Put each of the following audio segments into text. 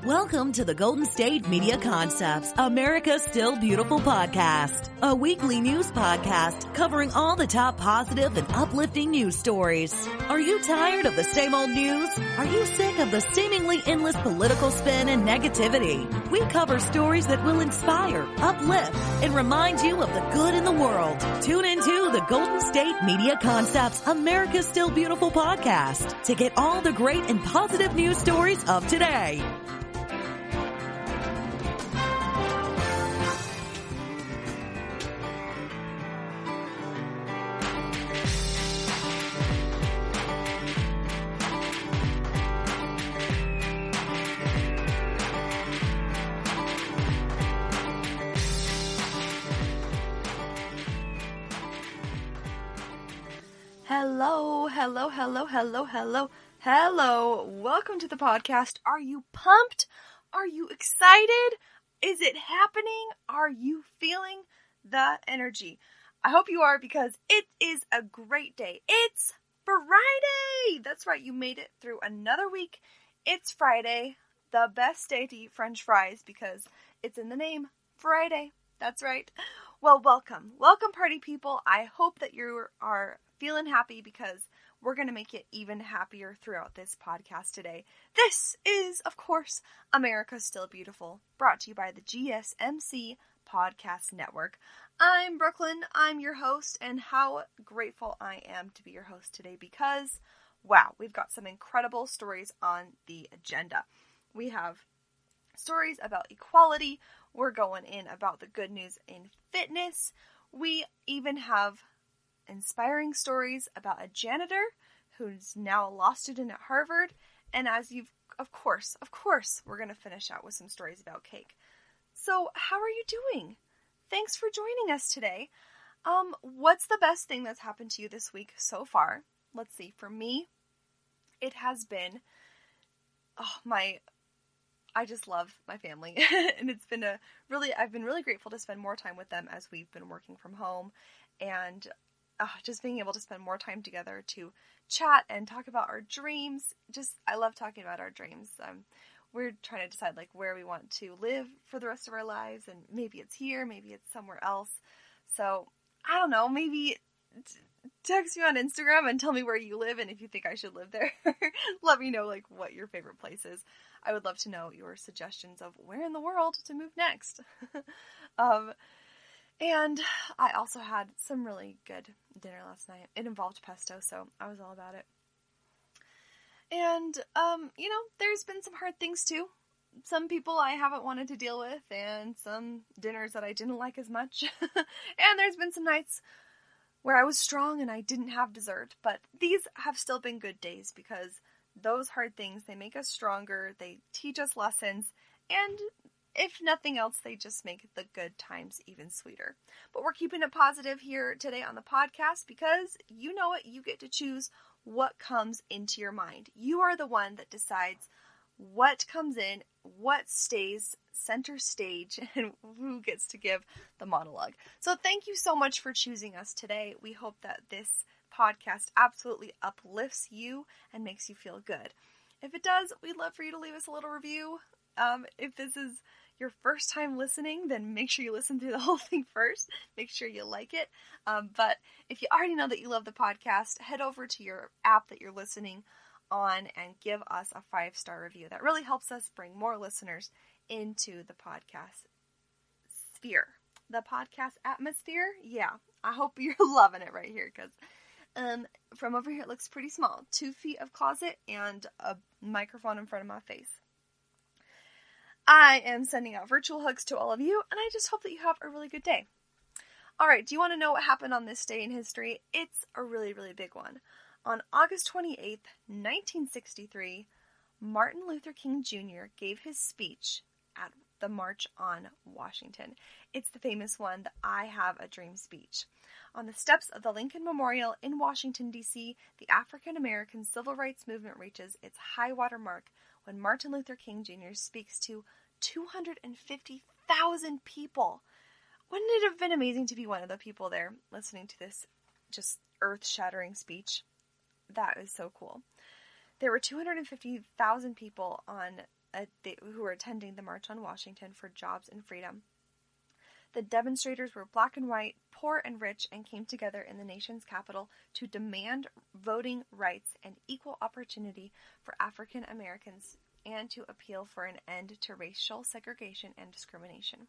Welcome to the Golden State Media Concepts, America's Still Beautiful podcast, a weekly news podcast covering all the top positive and uplifting news stories. Are you tired of the same old news? Are you sick of the seemingly endless political spin and negativity? We cover stories that will inspire, uplift, and remind you of the good in the world. Tune into the Golden State Media Concepts, America's Still Beautiful podcast to get all the great and positive news stories of today. Hello. Welcome to the podcast. Are you pumped? Are you excited? Is it happening? Are you feeling the energy? I hope you are, because it is a great day. It's Friday. That's right. You made it through another week. It's Friday, the best day to eat French fries, because it's in the name, Friday. That's right. Well, welcome. Welcome, party people. I hope that you are feeling happy, because we're going to make it even happier throughout this podcast today. This is, of course, America's Still Beautiful, brought to you by the GSMC Podcast Network. I'm Brooklyn. I'm your host, and how grateful I am to be your host today, because, wow, we've got some incredible stories on the agenda. We have stories about equality. We're going in about the good news in fitness. We even have inspiring stories about a janitor who's now a law student at Harvard. And as you've, of course, we're going to finish out with some stories about cake. So how are you doing? Thanks for joining us today. What's the best thing that's happened to you this week so far? Let's see. For me, it has been, I just love my family. And it's been I've been really grateful to spend more time with them as we've been working from home, and just being able to spend more time together to chat and talk about our dreams. I love talking about our dreams. We're trying to decide where we want to live for the rest of our lives, and maybe it's here, maybe it's somewhere else. So I don't know, maybe text me on Instagram and tell me where you live, and if you think I should live there, let me know what your favorite place is. I would love to know your suggestions of where in the world to move next. And I also had some really good dinner last night. It involved pesto, so I was all about it. And, there's been some hard things too. Some people I haven't wanted to deal with, and some dinners that I didn't like as much. And there's been some nights where I was strong and I didn't have dessert. But these have still been good days, because those hard things, they make us stronger, they teach us lessons, and if nothing else, they just make the good times even sweeter. But we're keeping it positive here today on the podcast, because you know it, you get to choose what comes into your mind. You are the one that decides what comes in, what stays center stage, and who gets to give the monologue. So thank you so much for choosing us today. We hope that this podcast absolutely uplifts you and makes you feel good. If it does, we'd love for you to leave us a little review. If this is your first time listening, then make sure you listen through the whole thing first. Make sure you like it. But if you already know that you love the podcast, head over to your app that you're listening on and give us a 5-star review. That really helps us bring more listeners into the podcast sphere. The podcast atmosphere? Yeah, I hope you're loving it right here, because from over here it looks pretty small. 2 feet of closet and a microphone in front of my face. I am sending out virtual hugs to all of you, and I just hope that you have a really good day. All right, do you want to know what happened on this day in history? It's a really, really big one. On August 28th, 1963, Martin Luther King Jr. gave his speech at the March on Washington. It's the famous one, the I Have a Dream speech. On the steps of the Lincoln Memorial in Washington, D.C., the African-American civil rights movement reaches its high-water mark when Martin Luther King Jr. speaks to 250,000 people. Wouldn't it have been amazing to be one of the people there listening to this just earth-shattering speech? That is so cool. There were 250,000 people on who were attending the March on Washington for Jobs and Freedom. The demonstrators were black and white, poor and rich, and came together in the nation's capital to demand voting rights and equal opportunity for African Americans and to appeal for an end to racial segregation and discrimination.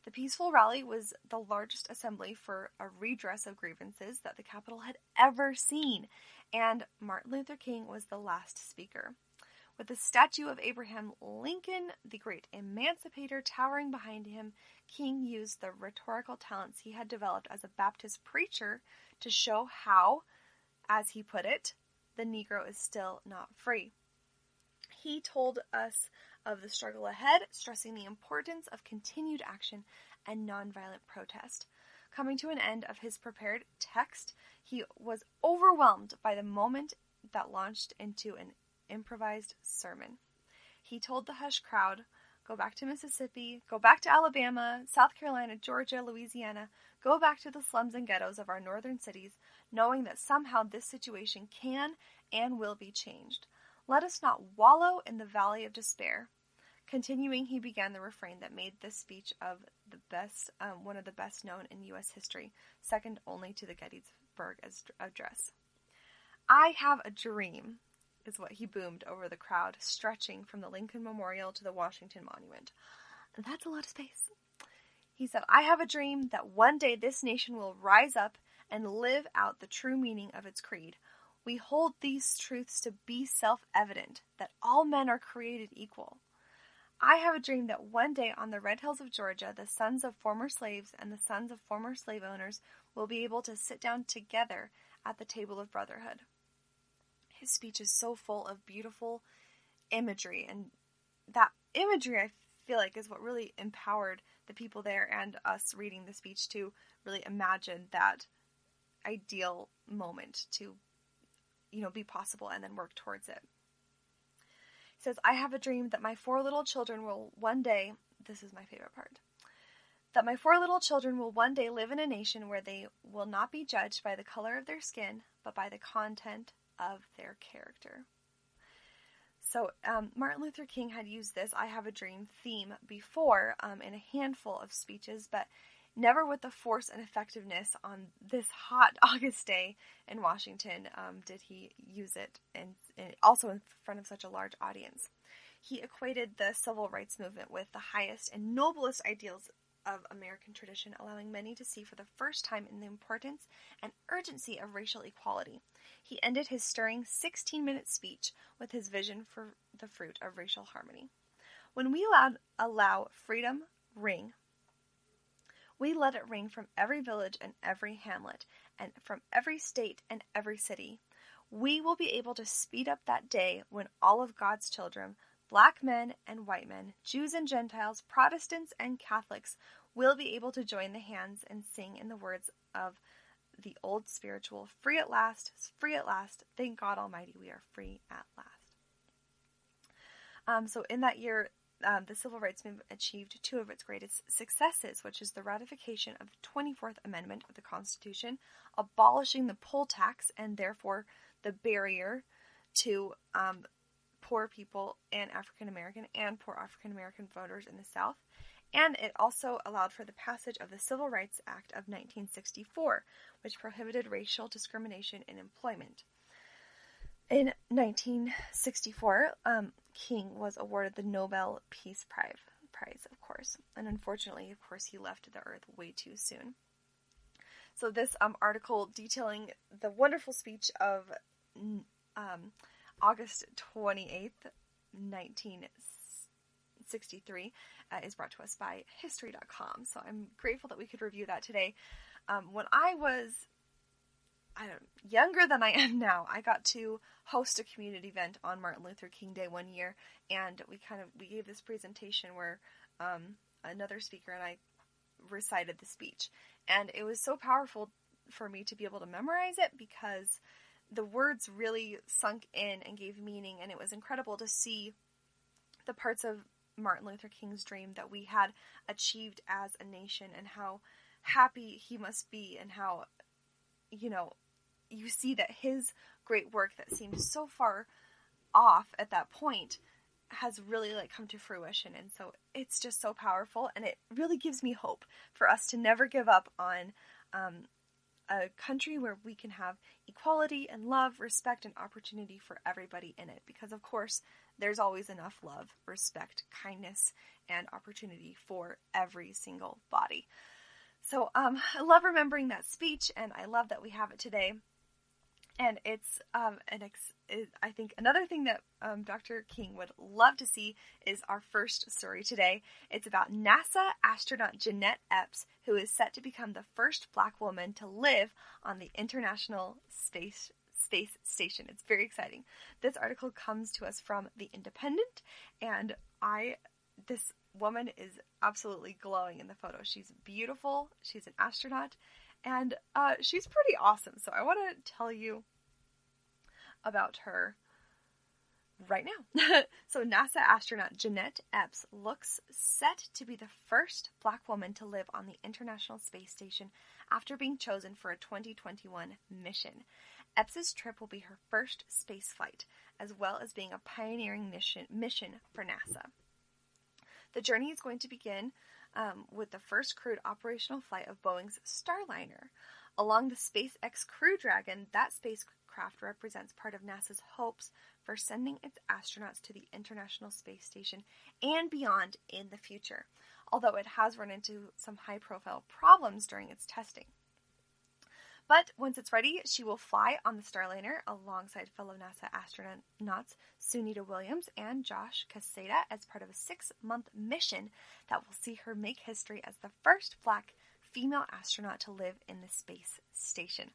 The peaceful rally was the largest assembly for a redress of grievances that the Capitol had ever seen, and Martin Luther King was the last speaker. With the statue of Abraham Lincoln, the great emancipator, towering behind him, King used the rhetorical talents he had developed as a Baptist preacher to show how, as he put it, the Negro is still not free. He told us of the struggle ahead, stressing the importance of continued action and nonviolent protest. Coming to an end of his prepared text, he was overwhelmed by the moment that launched into an improvised sermon. He told the hushed crowd, "Go back to Mississippi, go back to Alabama, South Carolina, Georgia, Louisiana, go back to the slums and ghettos of our northern cities, knowing that somehow this situation can and will be changed. Let us not wallow in the valley of despair." Continuing, he began the refrain that made this speech of the best, one of the best known in U.S. history, second only to the Gettysburg Address. "I have a dream," is what he boomed over the crowd, stretching from the Lincoln Memorial to the Washington Monument. And that's a lot of space. He said, "I have a dream that one day this nation will rise up and live out the true meaning of its creed. We hold these truths to be self-evident, that all men are created equal. I have a dream that one day on the red hills of Georgia, the sons of former slaves and the sons of former slave owners will be able to sit down together at the table of brotherhood." His speech is so full of beautiful imagery, and that imagery, I feel like, is what really empowered the people there and us reading the speech to really imagine that ideal moment to, be possible and then work towards it. He says, "I have a dream that my 4 little children will one day," this is my favorite part, "that my 4 little children will one day live in a nation where they will not be judged by the color of their skin, but by the content of their character." So Martin Luther King had used this "I have a dream" theme before in a handful of speeches, but never with the force and effectiveness on this hot August day in Washington did he use it, and also in front of such a large audience. He equated the civil rights movement with the highest and noblest ideals of American tradition, allowing many to see for the first time in the importance and urgency of racial equality. He ended his stirring 16-minute speech with his vision for the fruit of racial harmony. "When we allow freedom ring, we let it ring from every village and every hamlet, and from every state and every city. We will be able to speed up that day when all of God's children, black men and white men, Jews and Gentiles, Protestants and Catholics, will be able to join the hands and sing in the words of the old spiritual, 'Free at last, thank God Almighty, we are free at last.'" So in that year, the Civil Rights Movement achieved 2 of its greatest successes, which is the ratification of the 24th Amendment of the Constitution, abolishing the poll tax and therefore the barrier to poor people and African American voters in the South. And it also allowed for the passage of the Civil Rights Act of 1964, which prohibited racial discrimination in employment. In 1964, King was awarded the Nobel Peace Prize, of course. And unfortunately, of course, he left the earth way too soon. So this article detailing the wonderful speech of August 28th, 1963 is brought to us by History.com. So I'm grateful that we could review that today. When I was younger than I am now, I got to host a community event on Martin Luther King Day one year, and we gave this presentation where another speaker and I recited the speech. And it was so powerful for me to be able to memorize it because the words really sunk in and gave meaning, and it was incredible to see the parts of Martin Luther King's dream that we had achieved as a nation and how happy he must be, and how, you see that his great work that seemed so far off at that point has really like come to fruition. And so it's just so powerful, and it really gives me hope for us to never give up on a country where we can have equality and love, respect, and opportunity for everybody in it. Because of course, there's always enough love, respect, kindness, and opportunity for every single body. So I love remembering that speech, and I love that we have it today. And it's I think another thing that Dr. King would love to see is our first story today. It's about NASA astronaut Jeanette Epps, who is set to become the first Black woman to live on the International Space Station. It's very exciting. This article comes to us from The Independent, and this woman is absolutely glowing in the photo. She's beautiful. She's an astronaut. And she's pretty awesome. So I want to tell you about her right now. So NASA astronaut Jeanette Epps looks set to be the first Black woman to live on the International Space Station after being chosen for a 2021 mission. Epps' trip will be her first space flight, as well as being a pioneering mission for NASA. The journey is going to begin with the first crewed operational flight of Boeing's Starliner. Along the SpaceX Crew Dragon, that spacecraft represents part of NASA's hopes for sending its astronauts to the International Space Station and beyond in the future, although it has run into some high-profile problems during its testing. But once it's ready, she will fly on the Starliner alongside fellow NASA astronauts Sunita Williams and Josh Cassada as part of a 6-month mission that will see her make history as the first Black female astronaut to live in the space station.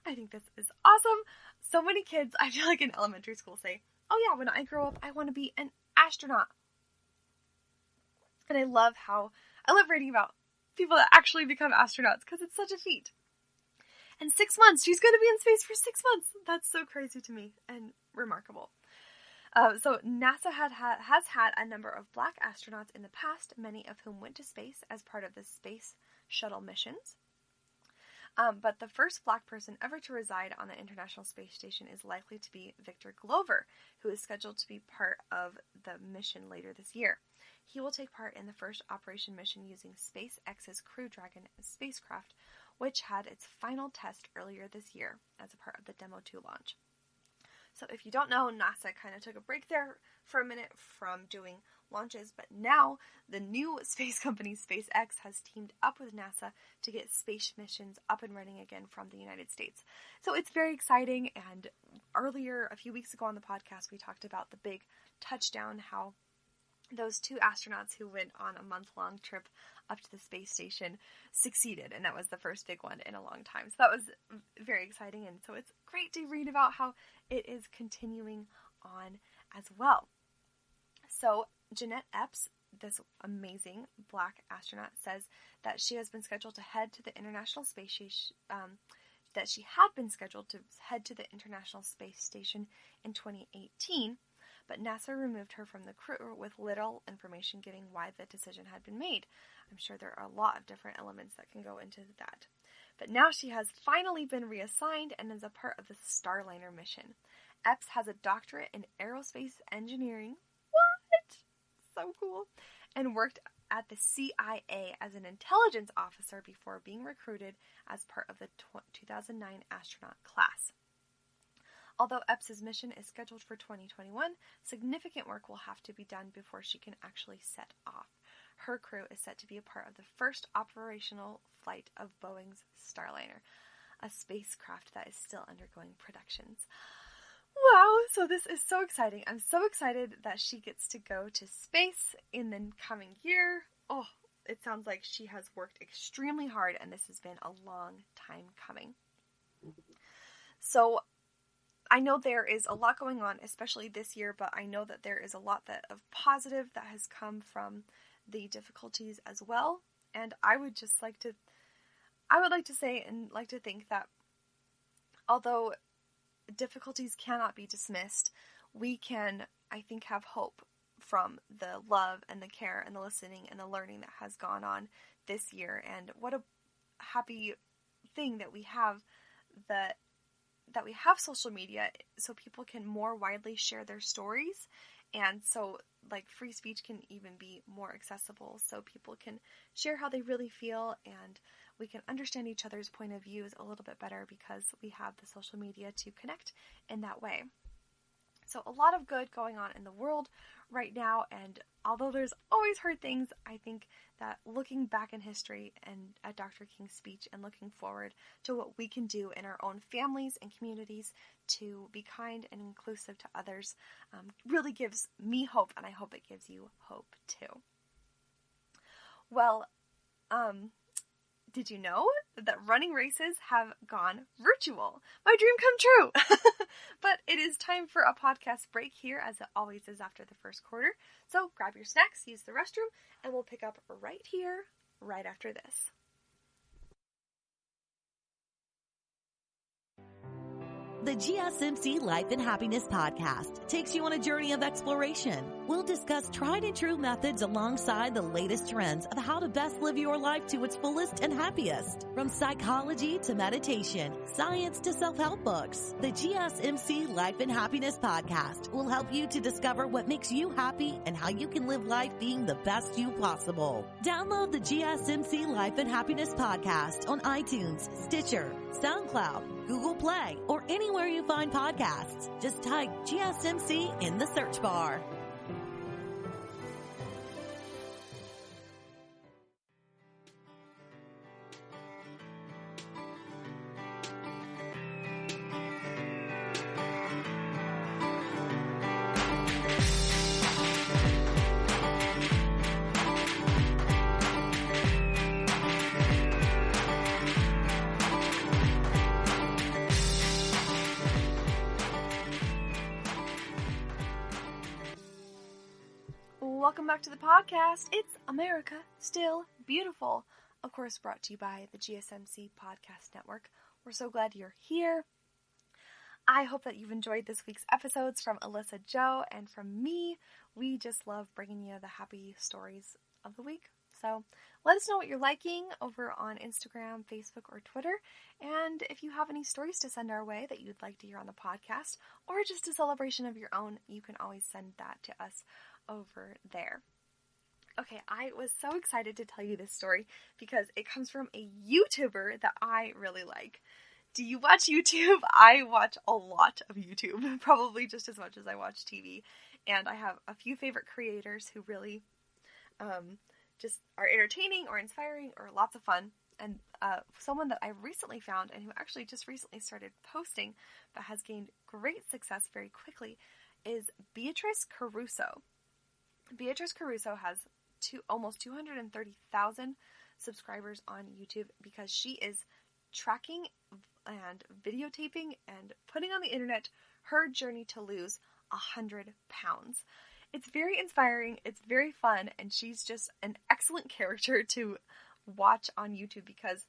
I think this is awesome. So many kids, I feel like in elementary school, say, oh yeah, when I grow up, I want to be an astronaut. And I love reading about people that actually become astronauts because it's such a feat. And 6 months, she's going to be in space for 6 months. That's so crazy to me and remarkable. So NASA has had a number of Black astronauts in the past, many of whom went to space as part of the space shuttle missions. But the first Black person ever to reside on the International Space Station is likely to be Victor Glover, who is scheduled to be part of the mission later this year. He will take part in the first operation mission using SpaceX's Crew Dragon spacecraft, which had its final test earlier this year as a part of the Demo 2 launch. So if you don't know, NASA kind of took a break there for a minute from doing launches, but now the new space company SpaceX has teamed up with NASA to get space missions up and running again from the United States. So it's very exciting, and earlier, a few weeks ago on the podcast, we talked about the big touchdown, how those 2 astronauts who went on a month-long trip up to the space station succeeded, and that was the first big one in a long time. So that was very exciting, and so it's great to read about how it is continuing on as well. So Jeanette Epps, this amazing Black astronaut, says that she has been scheduled to head to the International Space Station, that she had been scheduled to head to the International Space Station in 2018, but NASA removed her from the crew with little information getting why the decision had been made. I'm sure there are a lot of different elements that can go into that. But now she has finally been reassigned and is a part of the Starliner mission. Epps has a doctorate in aerospace engineering. What? So cool. And worked at the CIA as an intelligence officer before being recruited as part of the 2009 astronaut class. Although Epps' mission is scheduled for 2021, significant work will have to be done before she can actually set off. Her crew is set to be a part of the first operational flight of Boeing's Starliner, a spacecraft that is still undergoing productions. Wow, so this is so exciting. I'm so excited that she gets to go to space in the coming year. Oh, it sounds like she has worked extremely hard, and this has been a long time coming. So I know there is a lot going on, especially this year, but I know that there is a lot of positive that has come from the difficulties as well. And I would like to say and like to think that although difficulties cannot be dismissed, we can, I think, have hope from the love and the care and the listening and the learning that has gone on this year. And what a happy thing that we have that we have social media so people can more widely share their stories And so, like, free speech can even be more accessible so people can share how they really feel, and we can understand each other's point of views a little bit better because we have the social media to connect in that way. So a lot of good going on in the world right now, and although there's always hard things, I think that looking back in history and at Dr. King's speech and looking forward to what we can do in our own families and communities to be kind and inclusive to others really gives me hope, and I hope it gives you hope too. Well, did you know that running races have gone virtual? My dream come true! But it is time for a podcast break here, as it always is after the first quarter. So grab your snacks, use the restroom, and we'll pick up right here, right after this. The GSMC Life and Happiness podcast takes you on a journey of exploration. We'll discuss tried and true methods alongside the latest trends of how to best live your life to its fullest and happiest. From psychology to meditation, science to self-help books, the GSMC Life and Happiness podcast will help you to discover what makes you happy and how you can live life being the best you possible. Download the GSMC Life and Happiness podcast on iTunes, Stitcher, SoundCloud, Google Play, or anywhere you find podcasts. Just type GSMC in the search bar. Welcome back to the podcast. It's America Still Beautiful. Of course, brought to you by the GSMC Podcast Network. We're so glad you're here. I hope that you've enjoyed this week's episodes from Alyssa Joe and from me. We just love bringing you the happy stories of the week. So let us know what you're liking over on Instagram, Facebook, or Twitter. And if you have any stories to send our way that you'd like to hear on the podcast, or just a celebration of your own, you can always send that to us over there. Okay, I was so excited to tell you this story because it comes from a YouTuber that I really like. Do you watch YouTube? I watch a lot of YouTube, probably just as much as I watch TV. And I have a few favorite creators who really just are entertaining or inspiring or lots of fun. And someone that I recently found and who actually just recently started posting but has gained great success very quickly is Beatrice Caruso. Beatrice Caruso has almost 230,000 subscribers on YouTube because she is tracking and videotaping and putting on the internet her journey to lose 100 pounds. It's very inspiring, it's very fun, and she's just an excellent character to watch on YouTube because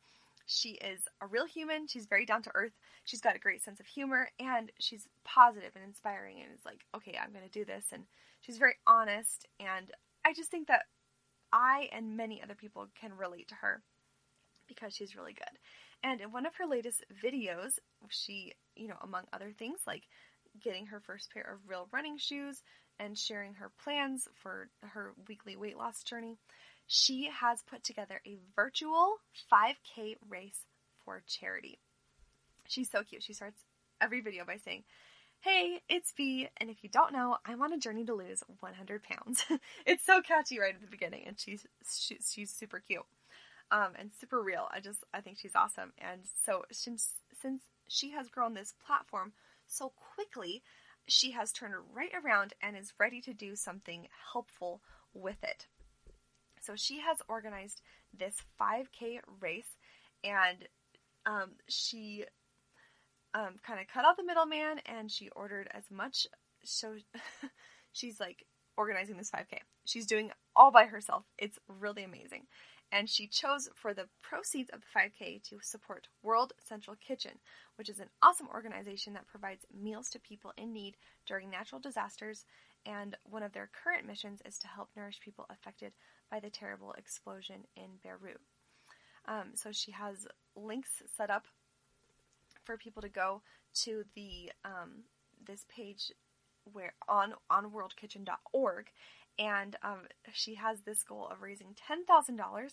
she is a real human, she's very down to earth, she's got a great sense of humor, and she's positive and inspiring, and it's like, okay, I'm going to do this, and she's very honest, and I just think that I and many other people can relate to her because she's really good. And in one of her latest videos, she, among other things, like getting her first pair of real running shoes and sharing her plans for her weekly weight loss journey, she has put together a virtual 5K race for charity. She's so cute. She starts every video by saying, "Hey, it's V, and if you don't know, I'm on a journey to lose 100 pounds. It's so catchy right at the beginning, and she's super cute and super real. I think she's awesome. And so since she has grown this platform so quickly, she has turned right around and is ready to do something helpful with it. So she has organized this 5K race, and she kind of cut out the middleman, and she ordered as much. So she's like organizing this 5K. She's doing it all by herself. It's really amazing. And she chose for the proceeds of the 5K to support World Central Kitchen, which is an awesome organization that provides meals to people in need during natural disasters. And one of their current missions is to help nourish people affected by the terrible explosion in Beirut. So she has links set up for people to go to the this page where on worldkitchen.org, and she has this goal of raising $10,000.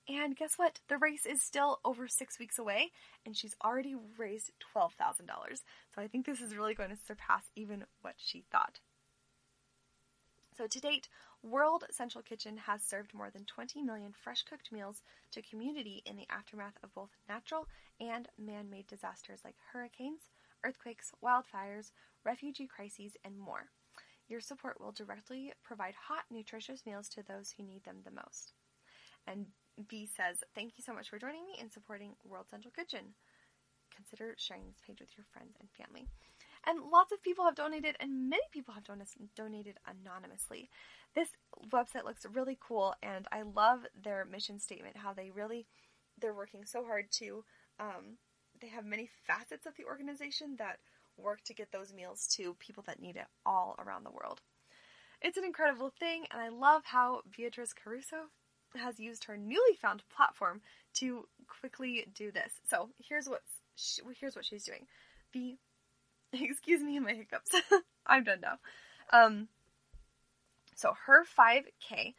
And guess what? The race is still over 6 weeks away, and she's already raised $12,000. So I think this is really going to surpass even what she thought. So to date, World Central Kitchen has served more than 20 million fresh-cooked meals to community in the aftermath of both natural and man-made disasters like hurricanes, earthquakes, wildfires, refugee crises, and more. Your support will directly provide hot, nutritious meals to those who need them the most. And B says, thank you so much for joining me in supporting World Central Kitchen. Consider sharing this page with your friends and family. And lots of people have donated, and many people have donated anonymously. This website looks really cool, and I love their mission statement, how they're working so hard to, they have many facets of the organization that work to get those meals to people that need it all around the world. It's an incredible thing, and I love how Beatrice Caruso has used her newly found platform to quickly do this. So here's what she's doing. Excuse me my hiccups. I'm done now. So her 5K,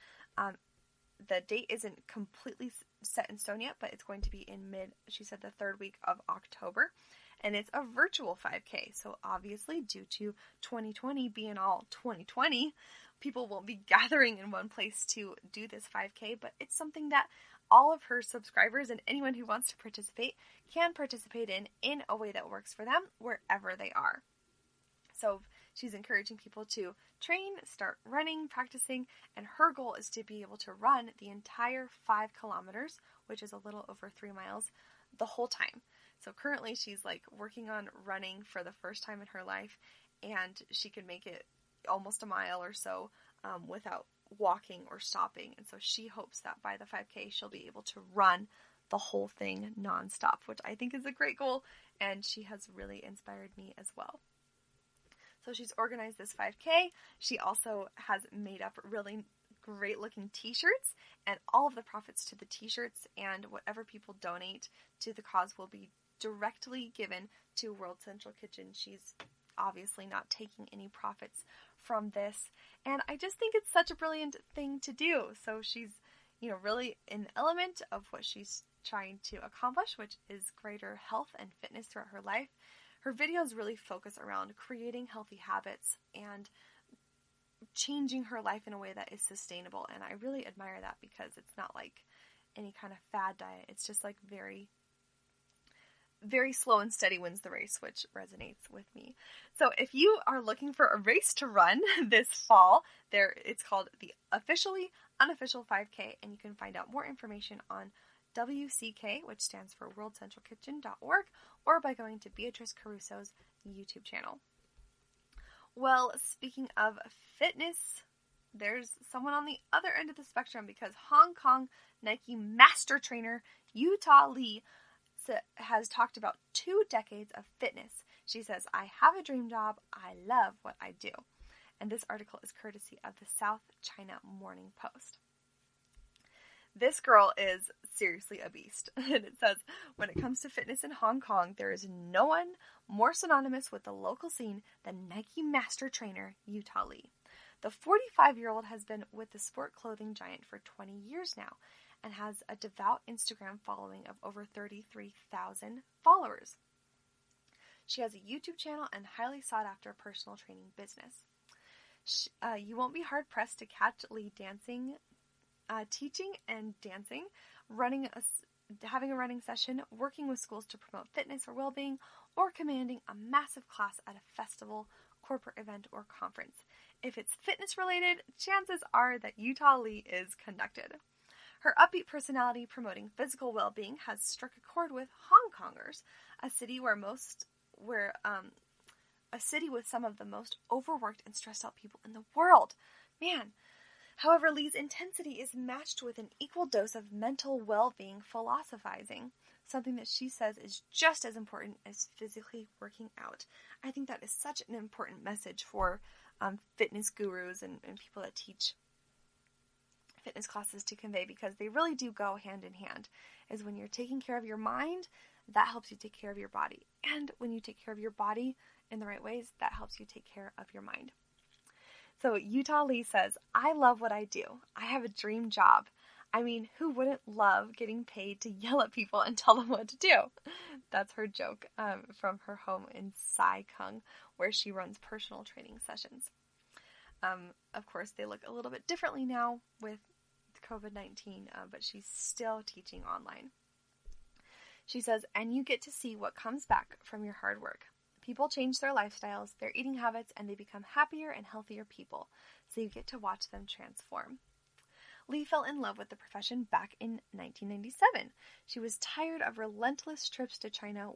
the date isn't completely set in stone yet, but it's going to be in she said the third week of October. And it's a virtual 5K. So obviously, due to 2020 being all 2020, people won't be gathering in one place to do this 5K, but it's something that all of her subscribers and anyone who wants to participate can participate in a way that works for them wherever they are. So she's encouraging people to train, start running, practicing, and her goal is to be able to run the entire 5 kilometers, which is a little over 3 miles, the whole time. So currently she's working on running for the first time in her life, and she can make it almost a mile or so without walking or stopping. And so she hopes that by the 5K she'll be able to run the whole thing nonstop, which I think is a great goal, and she has really inspired me as well. So she's organized this 5K. She also has made up really great looking t-shirts, and all of the profits to the t-shirts and whatever people donate to the cause will be directly given to World Central Kitchen. She's obviously not taking any profits from this, and I just think it's such a brilliant thing to do. So she's, really in the element of what she's trying to accomplish, which is greater health and fitness throughout her life. Her videos really focus around creating healthy habits and changing her life in a way that is sustainable, and I really admire that because it's not like any kind of fad diet. It's just very very slow and steady wins the race, which resonates with me. So if you are looking for a race to run this fall, it's called the Officially Unofficial 5K, and you can find out more information on WCK, which stands for worldcentralkitchen.org, or by going to Beatrice Caruso's YouTube channel. Well, speaking of fitness, there's someone on the other end of the spectrum, because Hong Kong Nike master trainer Utah Lee has talked about 2 decades of fitness. She says, "I have a dream job. I love what I do." And this article is courtesy of the South China Morning Post. This girl is seriously a beast. And it says, when it comes to fitness in Hong Kong, there is no one more synonymous with the local scene than Nike master trainer Utah Lee. The 45-year-old has been with the sport clothing giant for 20 years now, and has a devout Instagram following of over 33,000 followers. She has a YouTube channel and highly sought-after personal training business. You won't be hard-pressed to catch Lee dancing, teaching and dancing, having a running session, working with schools to promote fitness or well-being, or commanding a massive class at a festival, corporate event, or conference. If it's fitness-related, chances are that Utah Lee is conducted. Her upbeat personality promoting physical well-being has struck a chord with Hong Kongers, a city with some of the most overworked and stressed out people in the world. Man. However, Lee's intensity is matched with an equal dose of mental well-being philosophizing, something that she says is just as important as physically working out. I think that is such an important message for fitness gurus and people that teach fitness classes to convey, because they really do go hand in hand. Is when you're taking care of your mind, that helps you take care of your body. And when you take care of your body in the right ways, that helps you take care of your mind. So Utah Lee says, I love what I do. I have a dream job. I mean, who wouldn't love getting paid to yell at people and tell them what to do? That's her joke from her home in Sai Kung, where she runs personal training sessions. Of course, they look a little bit differently now with COVID-19, but she's still teaching online. She says, and you get to see what comes back from your hard work. People change their lifestyles, their eating habits, and they become happier and healthier people, so you get to watch them transform. Lee fell in love with the profession back in 1997. She was tired of relentless trips to China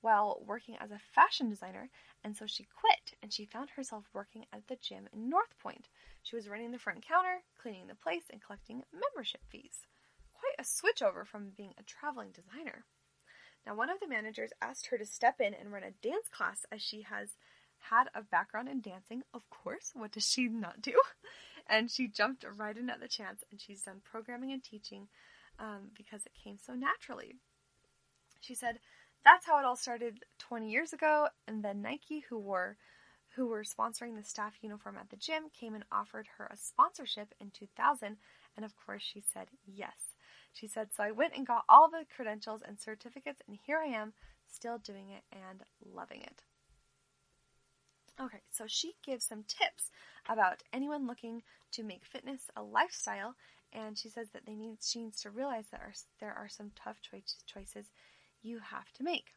while working as a fashion designer, and so she quit, and she found herself working at the gym in North Point. She was running the front counter, cleaning the place, and collecting membership fees. Quite a switch over from being a traveling designer. Now, one of the managers asked her to step in and run a dance class, as she has had a background in dancing. Of course, what does she not do? And she jumped right in at the chance, and she's done programming and teaching because it came so naturally. She said, that's how it all started 20 years ago, and then Nike, who were sponsoring the staff uniform at the gym, came and offered her a sponsorship in 2000, and of course she said yes. She said, so I went and got all the credentials and certificates, and here I am, still doing it and loving it. Okay, so she gives some tips about anyone looking to make fitness a lifestyle, and she says that she needs to realize that there are some tough choices you have to make.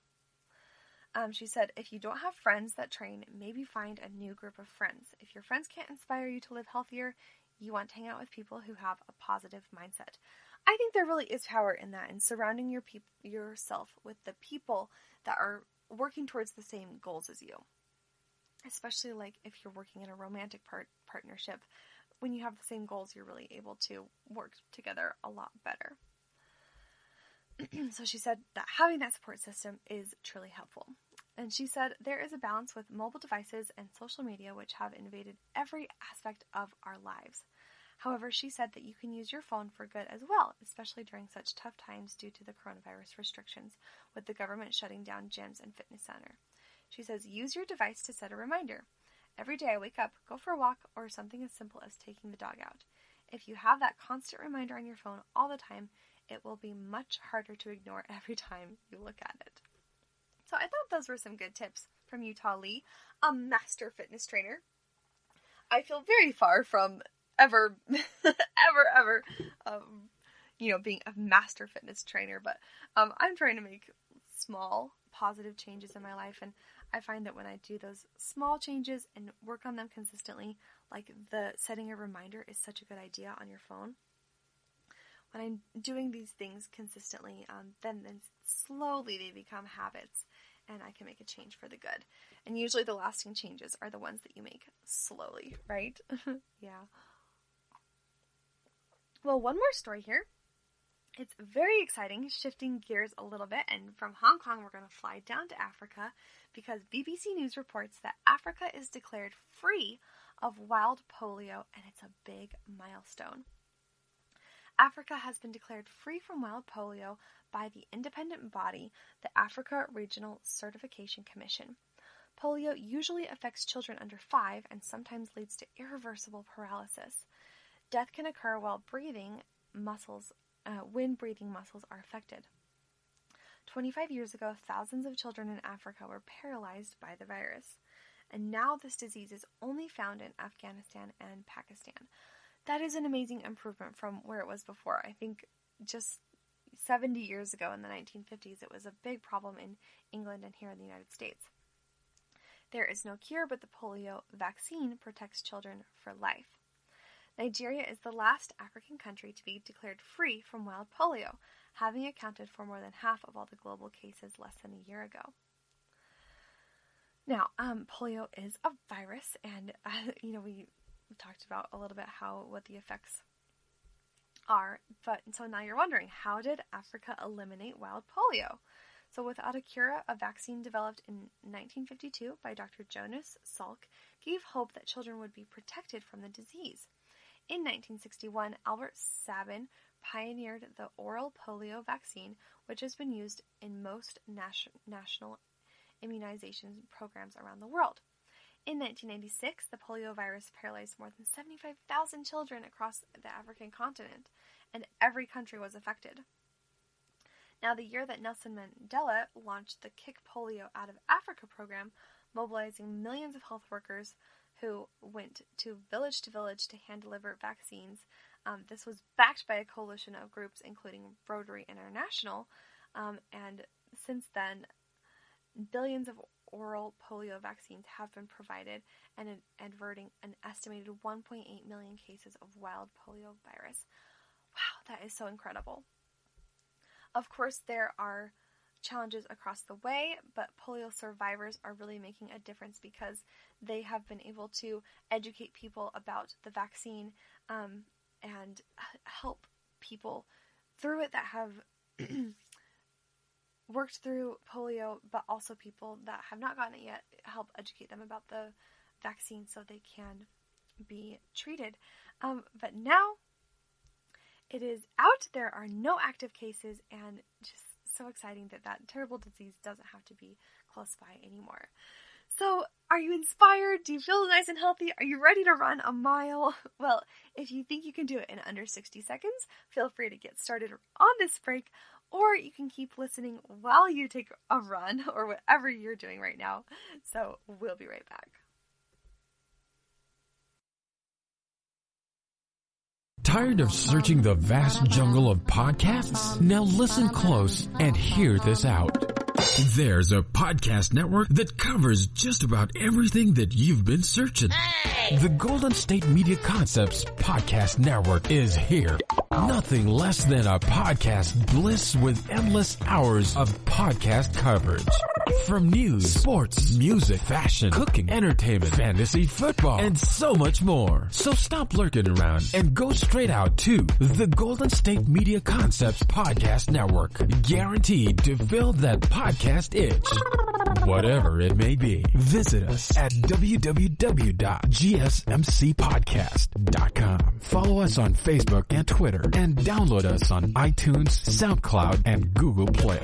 She said, if you don't have friends that train, maybe find a new group of friends. If your friends can't inspire you to live healthier, you want to hang out with people who have a positive mindset. I think there really is power in that, in surrounding yourself with the people that are working towards the same goals as you. Especially like if you're working in a romantic partnership, when you have the same goals, you're really able to work together a lot better. So she said that having that support system is truly helpful. And she said there is a balance with mobile devices and social media, which have invaded every aspect of our lives. However, she said that you can use your phone for good as well, especially during such tough times due to the coronavirus restrictions, with the government shutting down gyms and fitness center. She says, use your device to set a reminder. Every day I wake up, go for a walk, or something as simple as taking the dog out. If you have that constant reminder on your phone all the time, it will be much harder to ignore every time you look at it. So I thought those were some good tips from Utah Lee, a master fitness trainer. I feel very far from ever being a master fitness trainer, but I'm trying to make small positive changes in my life, and I find that when I do those small changes and work on them consistently, like the setting a reminder is such a good idea on your phone. When I'm doing these things consistently, then slowly they become habits, and I can make a change for the good. And usually the lasting changes are the ones that you make slowly, right? Yeah. Well, one more story here. It's very exciting, shifting gears a little bit, and from Hong Kong we're going to fly down to Africa because BBC News reports that Africa is declared free of wild polio, and it's a big milestone. Africa has been declared free from wild polio by the independent body, the Africa Regional Certification Commission. Polio usually affects children under 5 and sometimes leads to irreversible paralysis. Death can occur when breathing muscles are affected. 25 years ago, thousands of children in Africa were paralyzed by the virus, and now this disease is only found in Afghanistan and Pakistan. That is an amazing improvement from where it was before. I think just 70 years ago in the 1950s, it was a big problem in England and here in the United States. There is no cure, but the polio vaccine protects children for life. Nigeria is the last African country to be declared free from wild polio, having accounted for more than half of all the global cases less than a year ago. Now, polio is a virus, and we talked about a little bit what the effects are. But so now you're wondering, how did Africa eliminate wild polio? So without a cure, a vaccine developed in 1952 by Dr. Jonas Salk gave hope that children would be protected from the disease. In 1961, Albert Sabin pioneered the oral polio vaccine, which has been used in most national immunization programs around the world. In 1996, the polio virus paralyzed more than 75,000 children across the African continent, and every country was affected. Now, the year that Nelson Mandela launched the Kick Polio Out of Africa program, mobilizing millions of health workers who went to village to hand-deliver vaccines. This was backed by a coalition of groups, including Rotary International, and since then, billions of oral polio vaccines have been provided and averting an estimated 1.8 million cases of wild polio virus. Wow, that is so incredible. Of course, there are challenges across the way, but polio survivors are really making a difference because they have been able to educate people about the vaccine and help people through it that have worked through polio, but also people that have not gotten it yet, help educate them about the vaccine so they can be treated. But now it is out, there are no active cases, and just so exciting that that terrible disease doesn't have to be close by anymore. So, are you inspired? Do you feel nice and healthy? Are you ready to run a mile? Well, if you think you can do it in under 60 seconds, feel free to get started on this break, or you can keep listening while you take a run, or whatever you're doing right now. So, we'll be right back. Tired of searching the vast jungle of podcasts? Now listen close and hear this out. There's a podcast network that covers just about everything that you've been searching. Hey! The Golden State Media Concepts Podcast Network is here. Nothing less than a podcast bliss with endless hours of podcast coverage. From news, sports, music, fashion, cooking, entertainment, fantasy, football, and so much more. So stop lurking around and go straight out to the Golden State Media Concepts Podcast Network. Guaranteed to fill that podcast itch. Whatever it may be. Visit us at www.gsmcpodcast.com. Follow us on Facebook and Twitter, and download us on iTunes, SoundCloud, and Google Play.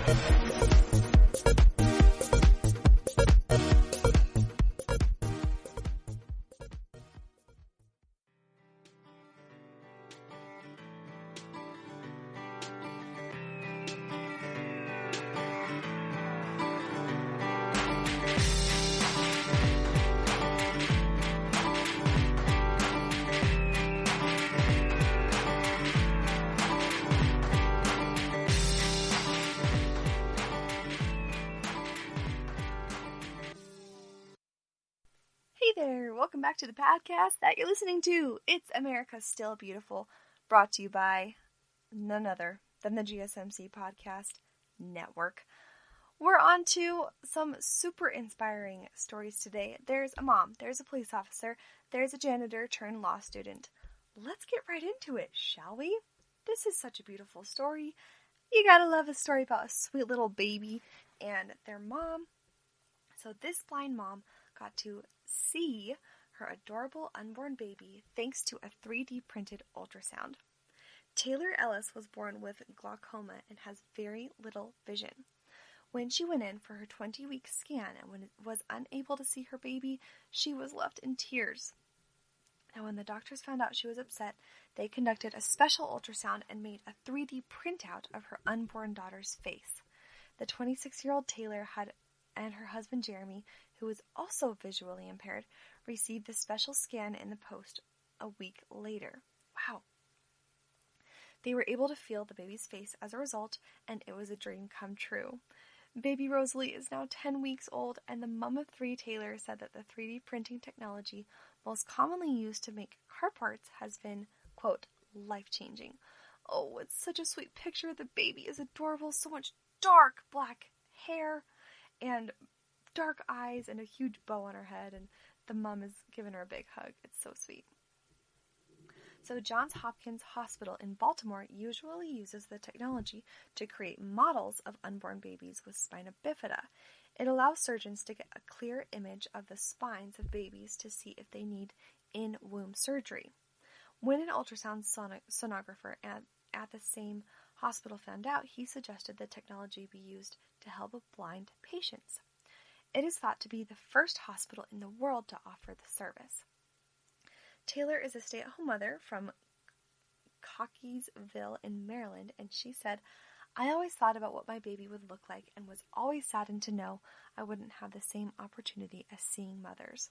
Welcome back to the podcast that you're listening to. It's America Still Beautiful, brought to you by none other than the GSMC Podcast Network. We're on to some super inspiring stories today. There's a mom, there's a police officer, there's a janitor turned law student. Let's get right into it, shall we? This is such a beautiful story. You gotta love a story about a sweet little baby and their mom. So this blind mom got to see her adorable unborn baby thanks to a 3D printed ultrasound. Taylor Ellis was born with glaucoma and has very little vision. When she went in for her 20-week scan and was unable to see her baby, she was left in tears. Now, when the doctors found out she was upset, they conducted a special ultrasound and made a 3D printout of her unborn daughter's face. The 26-year-old Taylor and her husband Jeremy, who was also visually impaired, received the special scan in the post a week later. Wow. They were able to feel the baby's face as a result, and it was a dream come true. Baby Rosalie is now 10 weeks old, and the mom of 3, Taylor, said that the 3D printing technology most commonly used to make car parts has been, quote, life-changing. Oh, it's such a sweet picture. The baby is adorable, so much dark black hair and dark eyes and a huge bow on her head, and the mom is giving her a big hug. It's so sweet. So Johns Hopkins Hospital in Baltimore usually uses the technology to create models of unborn babies with spina bifida. It allows surgeons to get a clear image of the spines of babies to see if they need in-womb surgery. When an ultrasound sonographer at the same hospital found out, he suggested the technology be used to help blind patients. It is thought to be the first hospital in the world to offer the service. Taylor is a stay-at-home mother from Cockeysville in Maryland, and she said, "I always thought about what my baby would look like and was always saddened to know I wouldn't have the same opportunity as seeing mothers.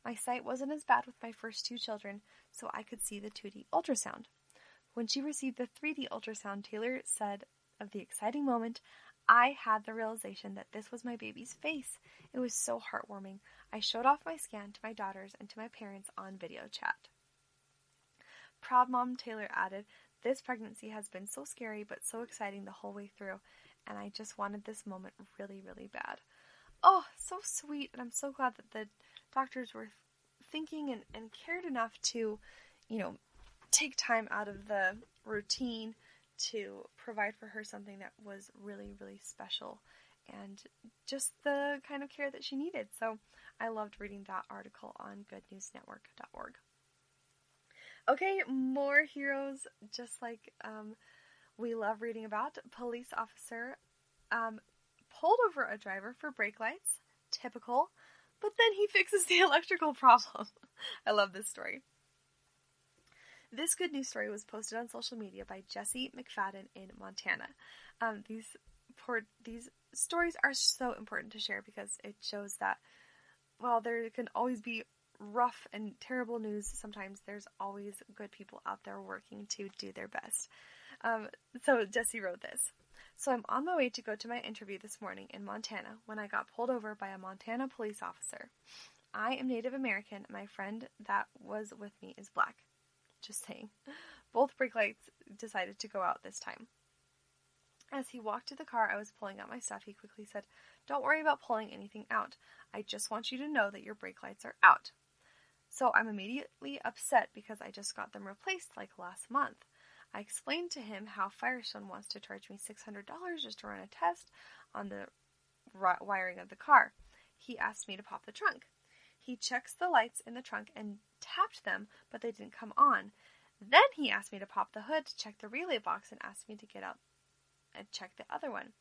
My sight wasn't as bad with my first 2 children, so I could see the 2D ultrasound. When she received the 3D ultrasound, Taylor said of the exciting moment, I had the realization that this was my baby's face. It was so heartwarming. I showed off my scan to my daughters and to my parents on video chat." Proud mom Taylor added, "This pregnancy has been so scary but so exciting the whole way through, and I just wanted this moment really, really bad." Oh, so sweet, and I'm so glad that the doctors were thinking and cared enough to, take time out of the routine to provide for her something that was really, really special and just the kind of care that she needed. So I loved reading that article on goodnewsnetwork.org. Okay, more heroes, just like we love reading about. Police officer pulled over a driver for brake lights, typical, but then he fixes the electrical problem. I love this story. This good news story was posted on social media by Jesse McFadden in Montana. These stories are so important to share because it shows that while there can always be rough and terrible news, sometimes there's always good people out there working to do their best. So Jesse wrote this. "So I'm on my way to go to my interview this morning in Montana when I got pulled over by a Montana police officer. I am Native American and my friend that was with me is black. Just saying. Both brake lights decided to go out this time. As he walked to the car I was pulling out my stuff, he quickly said, 'Don't worry about pulling anything out. I just want you to know that your brake lights are out.' So I'm immediately upset because I just got them replaced like last month. I explained to him how Firestone wants to charge me $600 just to run a test on the wiring of the car. He asked me to pop the trunk. He checks the lights in the trunk and tapped them, but they didn't come on. Then he asked me to pop the hood to check the relay box and asked me to get out and check the other one.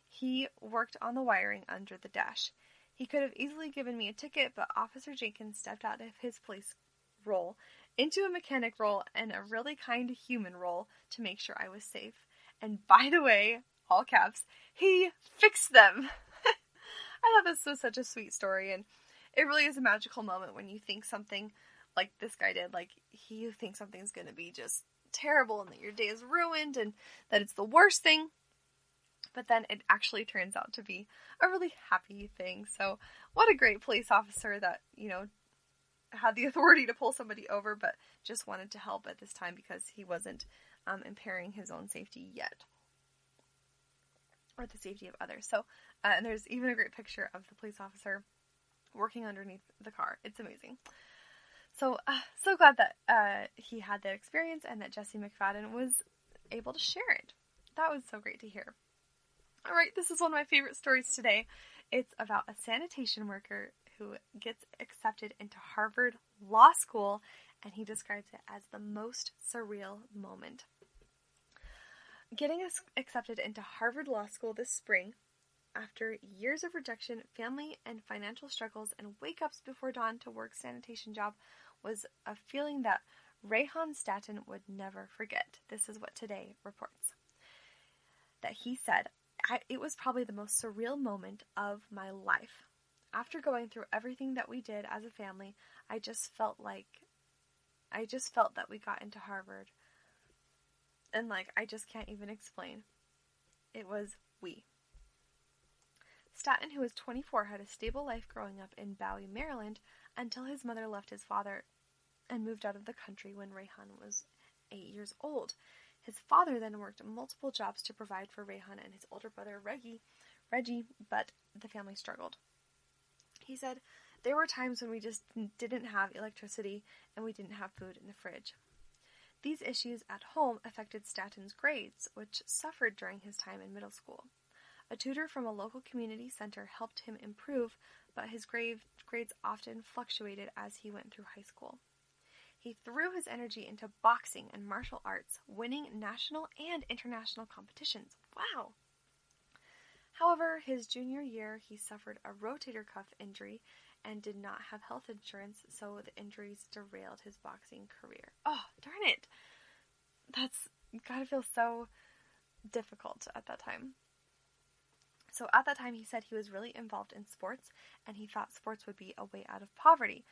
He worked on the wiring under the dash. He could have easily given me a ticket, but Officer Jenkins stepped out of his police role into a mechanic role and a really kind human role to make sure I was safe. And by the way, all caps, he fixed them." I thought this was such a sweet story, and it really is a magical moment when you think something like this guy did, like you think something's going to be just terrible and that your day is ruined and that it's the worst thing, but then it actually turns out to be a really happy thing. So what a great police officer that, had the authority to pull somebody over, but just wanted to help at this time because he wasn't impairing his own safety yet, or the safety of others. So, and there's even a great picture of the police officer working underneath the car. It's amazing. So, so glad that he had that experience and that Jesse McFadden was able to share it. That was so great to hear. All right, this is one of my favorite stories today. It's about a sanitation worker who gets accepted into Harvard Law School, and he describes it as the most surreal moment. Getting accepted into Harvard Law School this spring, after years of rejection, family and financial struggles, and wake-ups before dawn to work sanitation job, was a feeling that Rayhan Staten would never forget. This is what Today reports. That he said, "It was probably the most surreal moment of my life. After going through everything that we did as a family, I just felt that we got into Harvard. And I just can't even explain. It was we." Staten, who was 24, had a stable life growing up in Bowie, Maryland, until his mother left his father and moved out of the country when Rayhan was 8 years old. His father then worked multiple jobs to provide for Rayhan and his older brother Reggie, but the family struggled. He said, "There were times when we just didn't have electricity and we didn't have food in the fridge." These issues at home affected Staten's grades, which suffered during his time in middle school. A tutor from a local community center helped him improve, but his grades often fluctuated as he went through high school. He threw his energy into boxing and martial arts, winning national and international competitions. Wow! However, his junior year, he suffered a rotator cuff injury and did not have health insurance, so the injuries derailed his boxing career. Oh, darn it! That's gotta feel so difficult at that time. So at that time, he said he was really involved in sports, and he thought sports would be a way out of poverty.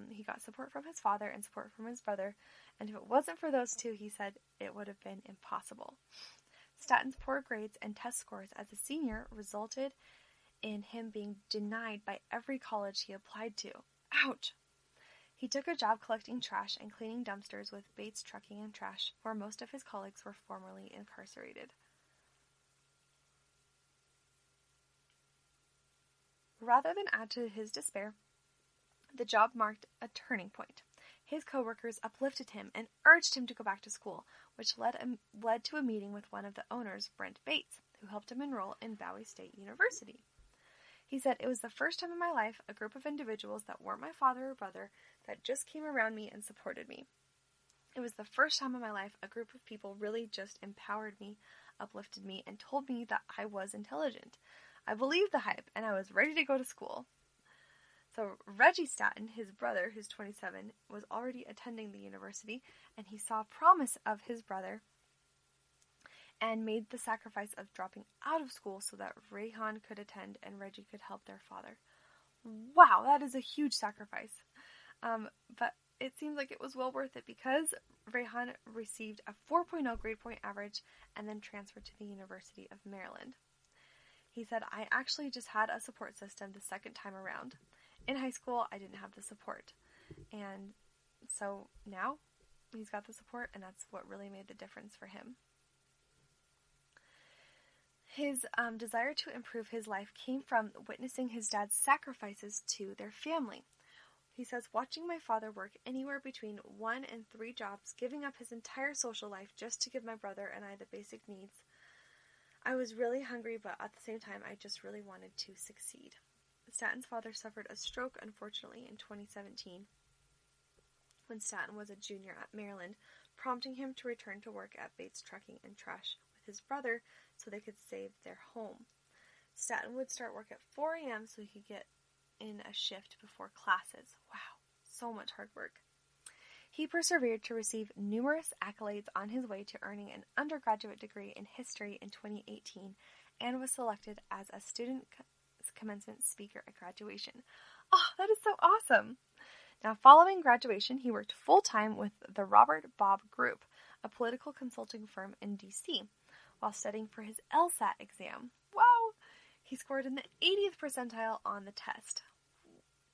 He got support from his father and support from his brother, and if it wasn't for those two, he said it would have been impossible. Statton's poor grades and test scores as a senior resulted in him being denied by every college he applied to. Ouch! He took a job collecting trash and cleaning dumpsters with Bates Trucking and Trash, where most of his colleagues were formerly incarcerated. Rather than add to his despair, the job marked a turning point. His coworkers uplifted him and urged him to go back to school, which led to a meeting with one of the owners, Brent Bates, who helped him enroll in Bowie State University. He said, "It was the first time in my life a group of individuals that weren't my father or brother that just came around me and supported me. It was the first time in my life a group of people really just empowered me, uplifted me, and told me that I was intelligent. I believed the hype, and I was ready to go to school." So Reggie Statton, his brother, who's 27, was already attending the university, and he saw promise of his brother and made the sacrifice of dropping out of school so that Rayhan could attend and Reggie could help their father. Wow, that is a huge sacrifice. But it seems like it was well worth it because Rayhan received a 4.0 grade point average and then transferred to the University of Maryland. He said, "I actually just had a support system the second time around. In high school, I didn't have the support. And so now he's got the support, and that's what really made the difference for him." His desire to improve his life came from witnessing his dad's sacrifices to their family. He says, "Watching my father work anywhere between 1 and 3 jobs, giving up his entire social life just to give my brother and I the basic needs. I was really hungry, but at the same time, I just really wanted to succeed." Statton's father suffered a stroke, unfortunately, in 2017 when Statton was a junior at Maryland, prompting him to return to work at Bates Trucking and Trash with his brother so they could save their home. Statton would start work at 4 a.m. so he could get in a shift before classes. Wow, so much hard work. He persevered to receive numerous accolades on his way to earning an undergraduate degree in history in 2018 and was selected as a student commencement speaker at graduation. Oh, that is so awesome! Now, following graduation, he worked full-time with the Robert Bob Group, a political consulting firm in D.C., while studying for his LSAT exam. Wow! He scored in the 80th percentile on the test.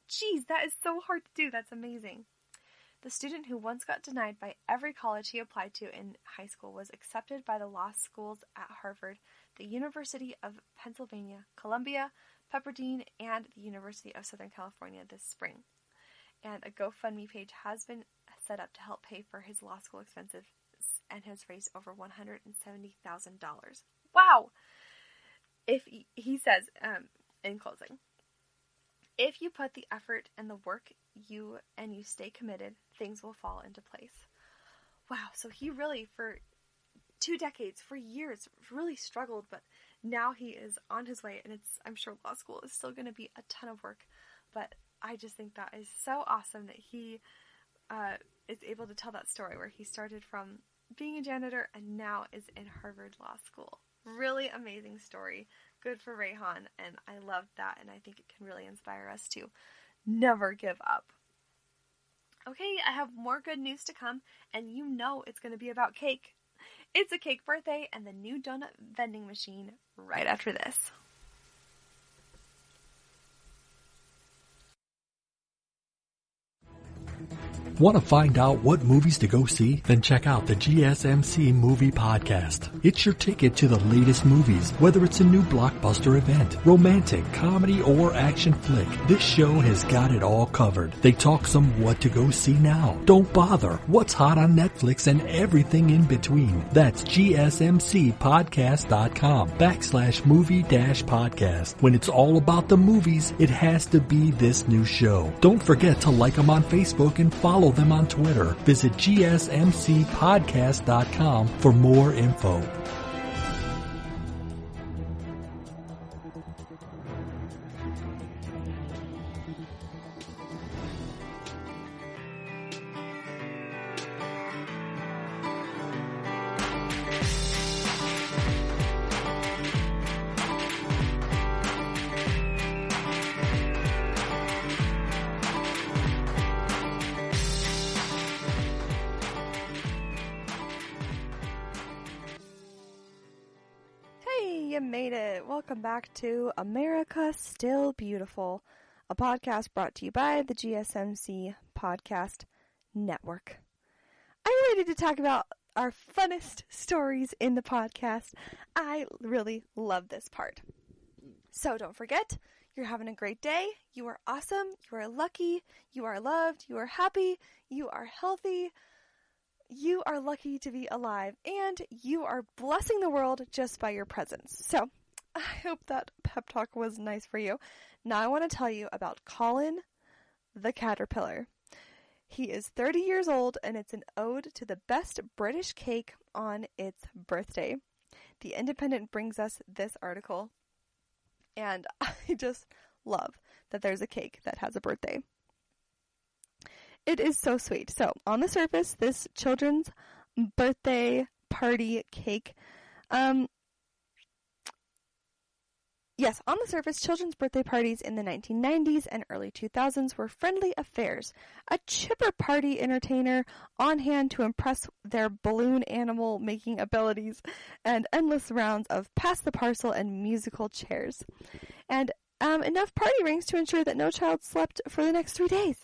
Jeez, that is so hard to do. That's amazing. The student who once got denied by every college he applied to in high school was accepted by the law schools at Harvard, the University of Pennsylvania, Columbia, Pepperdine, and the University of Southern California this spring. And a GoFundMe page has been set up to help pay for his law school expenses and has raised over $170,000. Wow! He says, in closing, "If you put the effort and the work you stay committed, things will fall into place." Wow, so he really, for 2 decades, for years, really struggled, but now he is on his way, and I'm sure law school is still going to be a ton of work, but I just think that is so awesome that he is able to tell that story where he started from being a janitor and now is in Harvard Law School. Really amazing story. Good for Rayhan, and I loved that, and I think it can really inspire us to never give up. Okay, I have more good news to come, and you know it's going to be about cake. It's a cake birthday and the new donut vending machine right after this. Want to find out what movies to go see? Then check out the GSMC Movie Podcast. It's your ticket to the latest movies, whether it's a new blockbuster event, romantic, comedy, or action flick. This show has got it all covered. They talk some what to go see now, don't bother, what's hot on Netflix, and everything in between. That's GSMCpodcast.com/movie-podcast. When it's all about the movies, it has to be this new show. Don't forget to like them on Facebook and follow them on Twitter. Visit GSMCpodcast.com for more info. you made it. Welcome back to America Still Beautiful, a podcast brought to you by the GSMC Podcast Network. Are you ready to talk about our funnest stories in the podcast? I really love this part. So don't forget, you're having a great day. You are awesome. You are lucky. You are loved. You are happy. You are healthy. You are lucky to be alive, and you are blessing the world just by your presence. So, I hope that pep talk was nice for you. Now I want to tell you about Colin the Caterpillar. He is 30 years old, and it's an ode to the best British cake on its birthday. The Independent brings us this article, and I just love that there's a cake that has a birthday. It is so sweet. So, on the surface, this children's birthday party cake, yes, on the surface, children's birthday parties in the 1990s and early 2000s were friendly affairs. A chipper party entertainer on hand to impress their balloon animal making abilities, and endless rounds of pass the parcel and musical chairs. And enough party rings to ensure that no child slept for the next 3 days.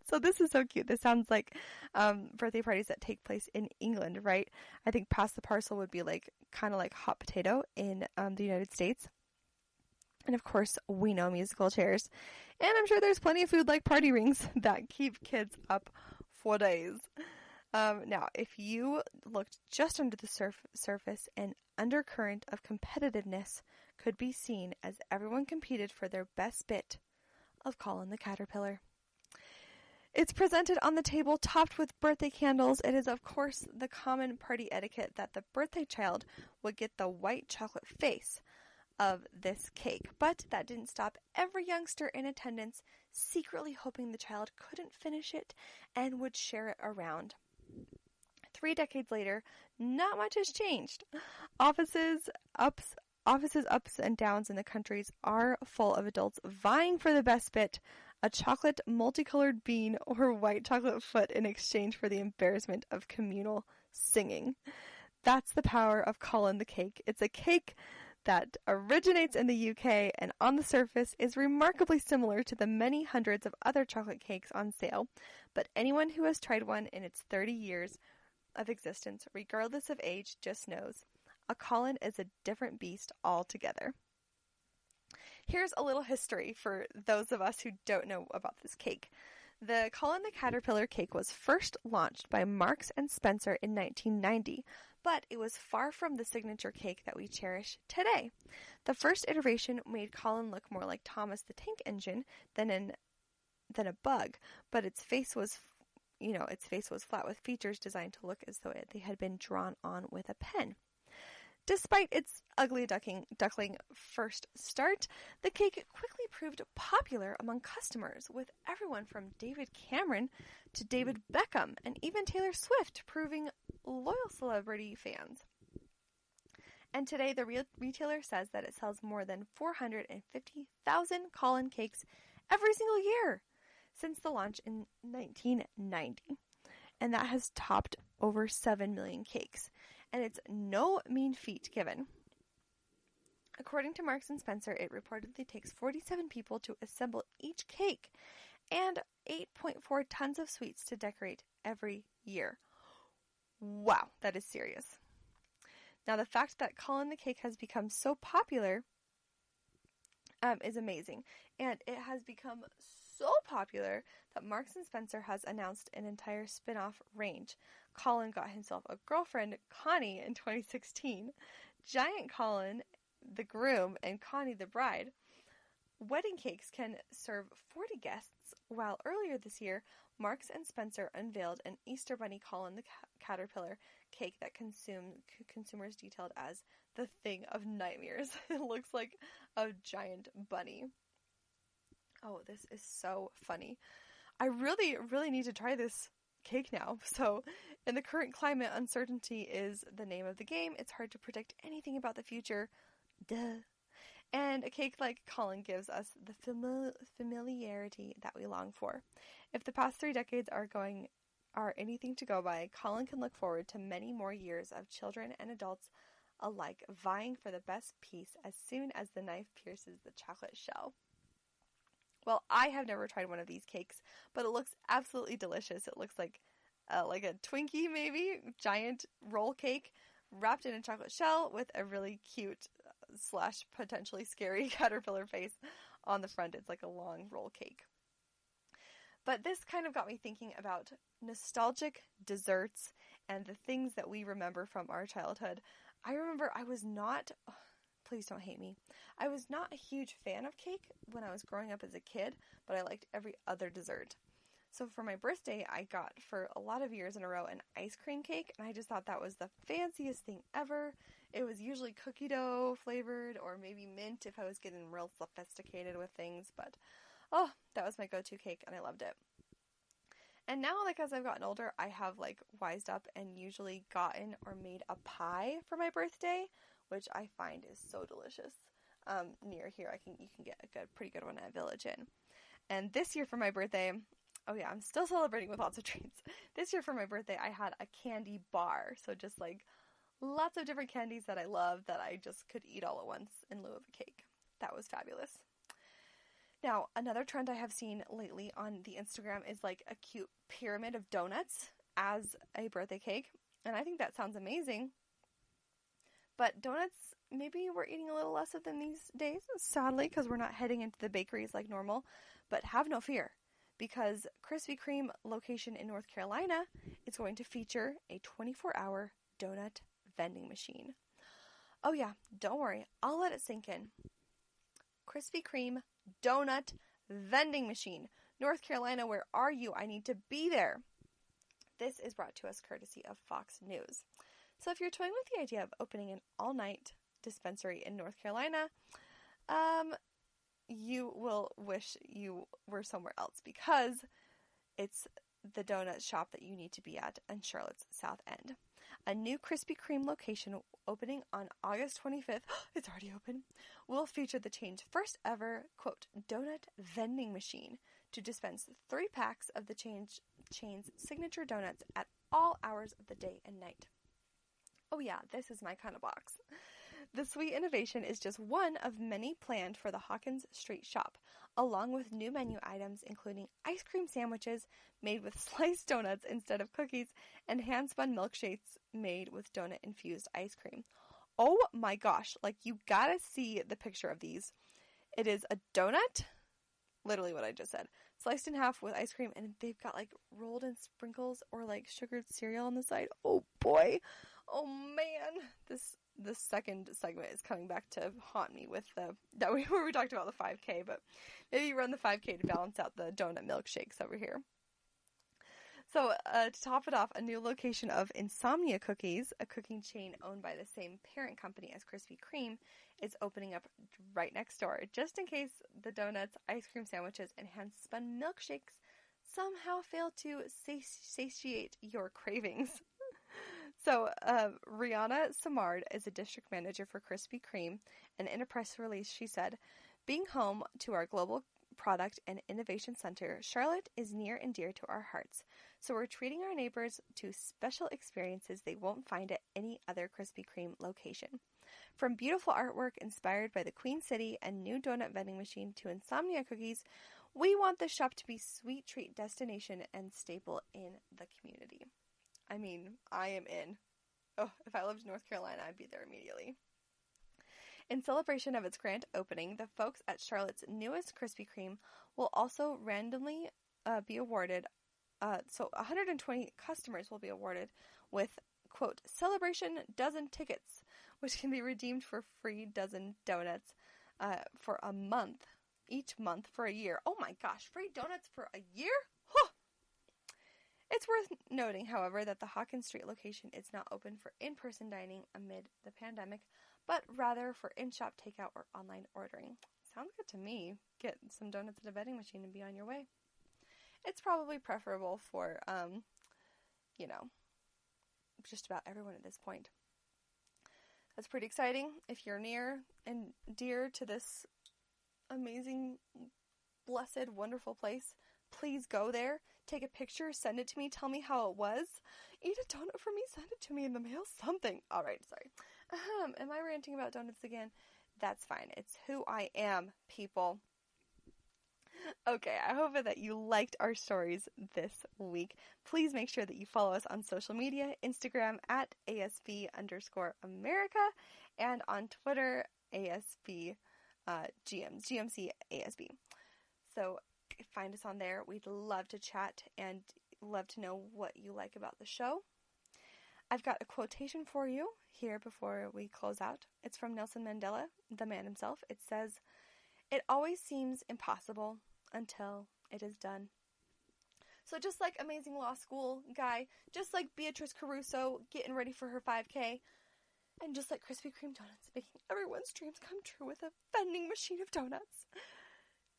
So this is so cute. This sounds like birthday parties that take place in England, right? I think pass the parcel would be like kind of like hot potato in the United States. And of course, we know musical chairs. And I'm sure there's plenty of food like party rings that keep kids up for days. Now, if you looked just under the surface, an undercurrent of competitiveness could be seen as everyone competed for their best bit of Colin the Caterpillar. It's presented on the table topped with birthday candles. It is, of course, the common party etiquette that the birthday child would get the white chocolate face of this cake. But that didn't stop every youngster in attendance secretly hoping the child couldn't finish it and would share it around. 3 decades later, not much has changed. Offices ups and downs in the countries are full of adults vying for the best bit, a chocolate multicolored bean or white chocolate foot in exchange for the embarrassment of communal singing. That's the power of Colin the Cake. It's a cake that originates in the UK and on the surface is remarkably similar to the many hundreds of other chocolate cakes on sale, but anyone who has tried one in its 30 years of existence, regardless of age, just knows a Colin is a different beast altogether. Here's a little history for those of us who don't know about this cake. The Colin the Caterpillar cake was first launched by Marks and Spencer in 1990, but it was far from the signature cake that we cherish today. The first iteration made Colin look more like Thomas the Tank Engine than a bug, but its face was flat with features designed to look as though they had been drawn on with a pen. Despite its ugly duckling first start, the cake quickly proved popular among customers, with everyone from David Cameron to David Beckham and even Taylor Swift proving loyal celebrity fans. And today, the retailer says that it sells more than 450,000 Colin cakes every single year since the launch in 1990. And that has topped over 7 million cakes. And it's no mean feat given. According to Marks & Spencer, it reportedly takes 47 people to assemble each cake and 8.4 tons of sweets to decorate every year. Wow, that is serious. Now, the fact that Colin the Cake has become so popular is amazing. And it has become so popular that Marks & Spencer has announced an entire spin-off range. Colin got himself a girlfriend, Connie, in 2016. Giant Colin, the groom, and Connie, the bride. Wedding cakes can serve 40 guests, while earlier this year, Marks & Spencer unveiled an Easter Bunny Colin the Caterpillar cake that consumers detailed as the thing of nightmares. It looks like a giant bunny. Oh, this is so funny. I really, really need to try this cake now. So, in the current climate, uncertainty is the name of the game. It's hard to predict anything about the future. Duh. And a cake like Colin gives us the familiarity that we long for. If the past 3 decades are anything to go by, Colin can look forward to many more years of children and adults alike vying for the best piece as soon as the knife pierces the chocolate shell. Well, I have never tried one of these cakes, but it looks absolutely delicious. It looks like a Twinkie, maybe, giant roll cake wrapped in a chocolate shell with a really cute / potentially scary caterpillar face on the front. It's like a long roll cake. But this kind of got me thinking about nostalgic desserts and the things that we remember from our childhood. I remember please don't hate me, I was not a huge fan of cake when I was growing up as a kid, but I liked every other dessert. So for my birthday, I got for a lot of years in a row an ice cream cake, and I just thought that was the fanciest thing ever. It was usually cookie dough flavored or maybe mint if I was getting real sophisticated with things, but that was my go-to cake and I loved it. And now, as I've gotten older, I have wised up and usually gotten or made a pie for my birthday, which I find is so delicious. Near here, you can get a pretty good one at Village Inn. And this year for my birthday, I'm still celebrating with lots of treats. This year for my birthday, I had a candy bar. So just lots of different candies that I love that I just could eat all at once in lieu of a cake. That was fabulous. Now, another trend I have seen lately on the Instagram is a cute pyramid of donuts as a birthday cake. And I think that sounds amazing. But donuts, maybe we're eating a little less of them these days, sadly, because we're not heading into the bakeries like normal. But have no fear, because Krispy Kreme location in North Carolina is going to feature a 24-hour donut vending machine. Oh yeah, don't worry, I'll let it sink in. Krispy Kreme donut vending machine. North Carolina, where are you? I need to be there. This is brought to us courtesy of Fox News. So if you're toying with the idea of opening an all-night dispensary in North Carolina, you will wish you were somewhere else, because it's the donut shop that you need to be at in Charlotte's South End. A new Krispy Kreme location opening on August 25th, it's already open, will feature the chain's first ever, quote, donut vending machine to dispense 3 packs of the chain's signature donuts at all hours of the day and night. Oh yeah, this is my kind of box. The sweet innovation is just one of many planned for the Hawkins Street shop, along with new menu items including ice cream sandwiches made with sliced donuts instead of cookies and hand-spun milkshakes made with donut-infused ice cream. Oh my gosh, you gotta see the picture of these. It is a donut, literally what I just said, sliced in half with ice cream, and they've got rolled in sprinkles or sugared cereal on the side. Oh boy. Oh man. This second segment is coming back to haunt me with where we talked about the 5K, but maybe you run the 5K to balance out the donut milkshakes over here. So, to top it off, a new location of Insomnia Cookies, a cooking chain owned by the same parent company as Krispy Kreme, is opening up right next door, just in case the donuts, ice cream sandwiches, and hand-spun milkshakes somehow fail to satiate your cravings. So, Rihanna Samard is a district manager for Krispy Kreme, and in a press release she said, "Being home to our global product and innovation center, Charlotte is near and dear to our hearts. So we're treating our neighbors to special experiences they won't find at any other Krispy Kreme location. From beautiful artwork inspired by the Queen City and new donut vending machine to Insomnia Cookies, we want the shop to be sweet treat destination and staple in the community." I mean, I am in. Oh, if I lived in North Carolina, I'd be there immediately. In celebration of its grand opening, the folks at Charlotte's newest Krispy Kreme will also randomly be awarded, so 120 customers will be awarded with, quote, celebration dozen tickets, which can be redeemed for free dozen donuts for a month, each month for a year. Oh my gosh, free donuts for a year? Huh. It's worth noting, however, that the Hawkins Street location is not open for in-person dining amid the pandemic, but rather for in-shop takeout or online ordering. Sounds good to me. Get some donuts at a vending machine and be on your way. It's probably preferable for, just about everyone at this point. That's pretty exciting. If you're near and dear to this amazing, blessed, wonderful place, please go there, take a picture, send it to me, tell me how it was. Eat a donut for me, send it to me in the mail, something. Alright, sorry. Am I ranting about donuts again? That's fine. It's who I am, people. Okay, I hope that you liked our stories this week. Please make sure that you follow us on social media, Instagram at ASB_America, and on Twitter, GMC ASB. So find us on there. We'd love to chat and love to know what you like about the show. I've got a quotation for you here before we close out. It's from Nelson Mandela, the man himself. It says, "It always seems impossible until it is done." So just like Amazing Law School guy, just like Beatrice Caruso getting ready for her 5K, and just like Krispy Kreme donuts making everyone's dreams come true with a vending machine of donuts.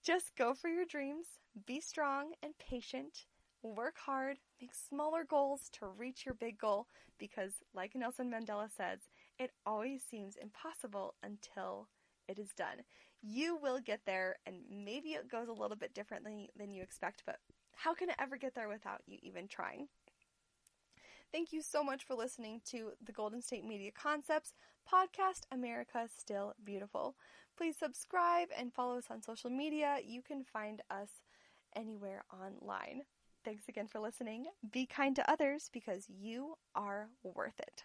Just go for your dreams, be strong and patient, work hard, make smaller goals to reach your big goal, because like Nelson Mandela says, it always seems impossible until it is done. You will get there, and maybe it goes a little bit differently than you expect, but how can it ever get there without you even trying? Thank you so much for listening to the Golden State Media Concepts podcast, America Still Beautiful. Please subscribe and follow us on social media. You can find us anywhere online. Thanks again for listening. Be kind to others because you are worth it.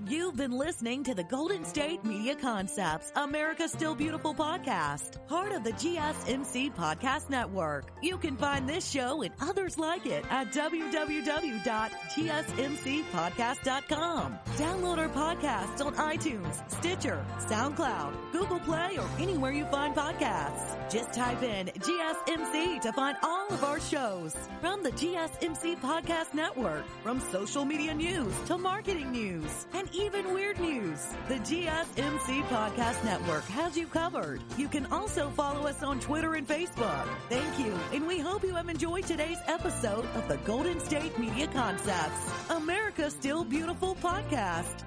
You've been listening to the Golden State Media Concepts, America Still Beautiful podcast, part of the GSMC Podcast Network. You can find this show and others like it at www.gsmcpodcast.com. Download our podcasts on iTunes, Stitcher, SoundCloud, Google Play, or anywhere you find podcasts. Just type in GSMC to find all of our shows. From the GSMC Podcast Network, from social media news to marketing news, and even weird news, the GSMC Podcast Network has you covered. You can also follow us on Twitter and Facebook. Thank you, and we hope you have enjoyed today's episode of the Golden State Media Concepts, America Still Beautiful podcast.